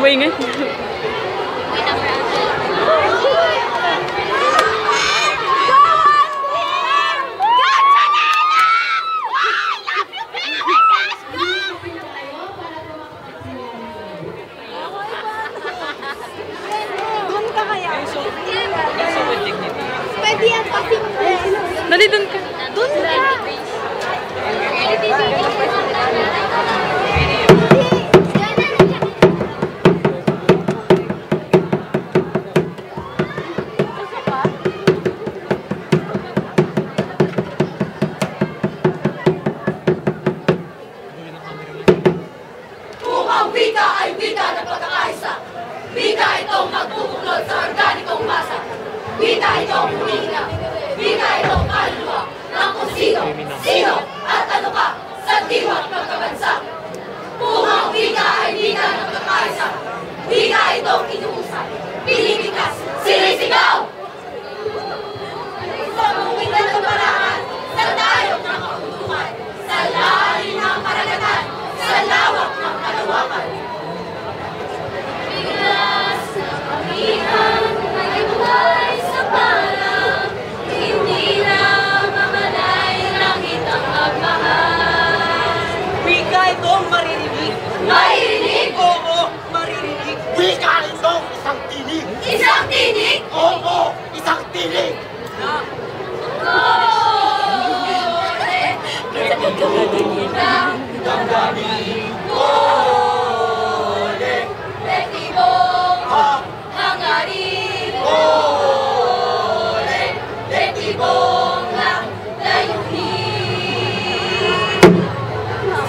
Maingay. Doon ka kaya? Pwede yan kasi. Dali, doon ka. Doon ka. Kung ang wika ay wika ng pagkakaisa, wika itong magbubuklod sa organikong masa, wika itong huminga, wika itong kaluluwa ng kung sino at ano ka sa diwa't pagkabansa. Kung ang wika ay wika ng pagkakaisa, wika itong inuusap, pinibigkas, sinisigaw! Sa muwitan ng paraan, sa dayok ng kauntungan, sa lalim ng karagatan, sa lawak ng kalawakan. Biglas na kamihan ay buhay sa parang, hindi na mamalay langit ang agmahal. Wika itong maririnig. Maririnig? Oo, maririnig. Wika itong isang tinig. Isang tinig? Oo, isang tinig. Damdamin Ole, lektibong hangarin Ole, lektibong layunin.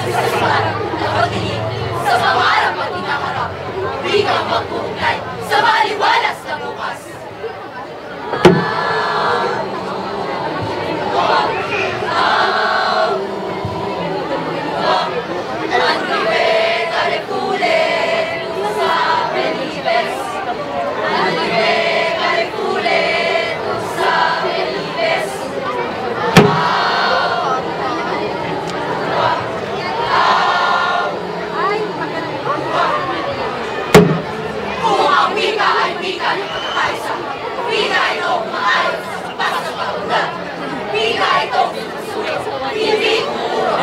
Sa sarap na pag-ibig, sa pangarap at hinaharap, biglang magpugnay sa maliwalas na bukas. Kung ang wika ay wika ng pagkakaisa, wika itong maayos para sa pag-undan, wika itong susunod, hindi kumuro,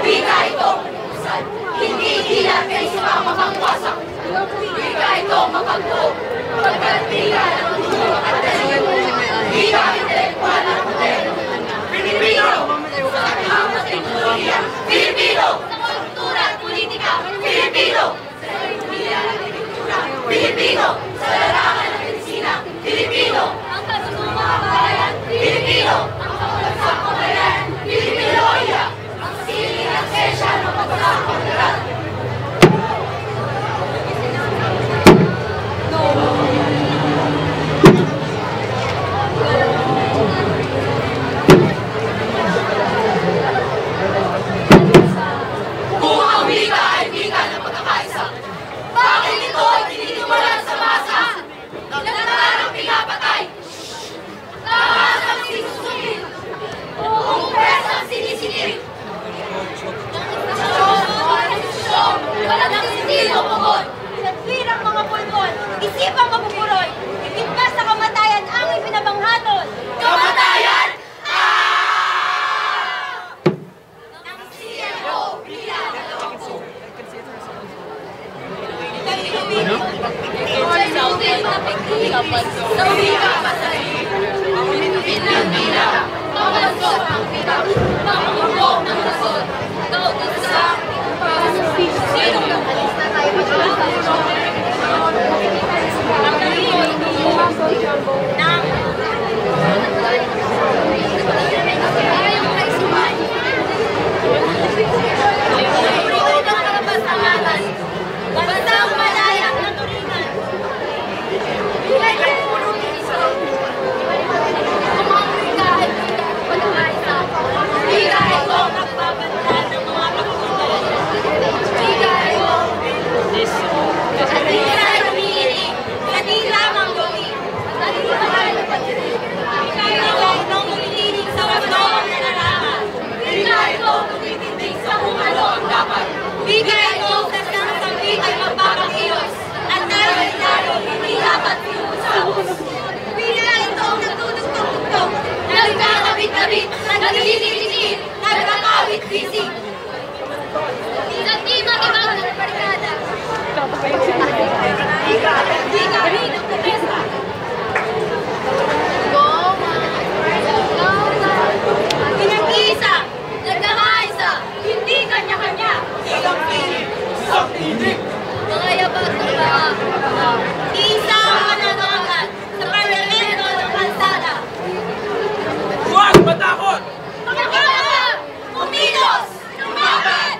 wika itong usan, hindi ilan kay sumang makangwasak, wika itong makagbuo, pagkatila ng mundo at daligo, wika intelektual ng modelo, Pilipino, sa lahat ng teknolohiya, Pilipino, sa kultura at politika, Pilipino, sa ekonomiya at agrikultura, Pilipino, sa larangan ng medisina, Pilipino, ang kasunungan ng bayan, Pilipino, ang pagbagsang pamayan, Pilipino, ang siling at sesya ng pagkakapagdaran. Kung ang wika ay wika ng pagkakaisa, bakit ito ay tinitiwalaan sa masa? Nagdarang pinapatay, tamasang sinusunod, kung presang sinisilip. Walang sisilo pagod. Sa tuwirang mga pulbon, isipang mabuburoy, higit pa sa kamatayan ang ipinabanghatol. Kamatayan! Ang CMO, bilang dalawang po. Sa wika masarili, ang minupin ng bila, pangalansot ang pita, pangungkong ng rason, kautos sa sino ng alis na tayo magkakaroon. Ang nalinoy ng ayong kaisipan. Lipunin ng karapat-angatan, bansang malayang naturingan. Kaya pulutin sa kung ang wika ay wika ng pagkakaisa, wika ito ang nagbabanda ng mga kakulan. Wika ito Pinag-iisa, nagkakaisa, hindi kanya-kanya. Isang tinig, isang tinig. Mga yabat ng mga isa ang mananawagan sa parlamento ng kalsada. Huwag matakot! Pagkakala! Kumilos! Lumaban!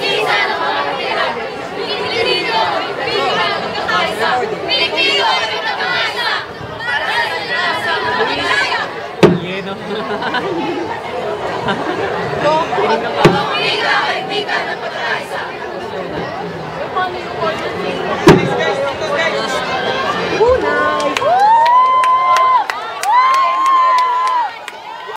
Isa ng mga kapitiran. Pilipino, Pilipino, magkakaisa. Pilipino, magkakaisa. Para sa nasa Pagkakaya. Kaibigan ng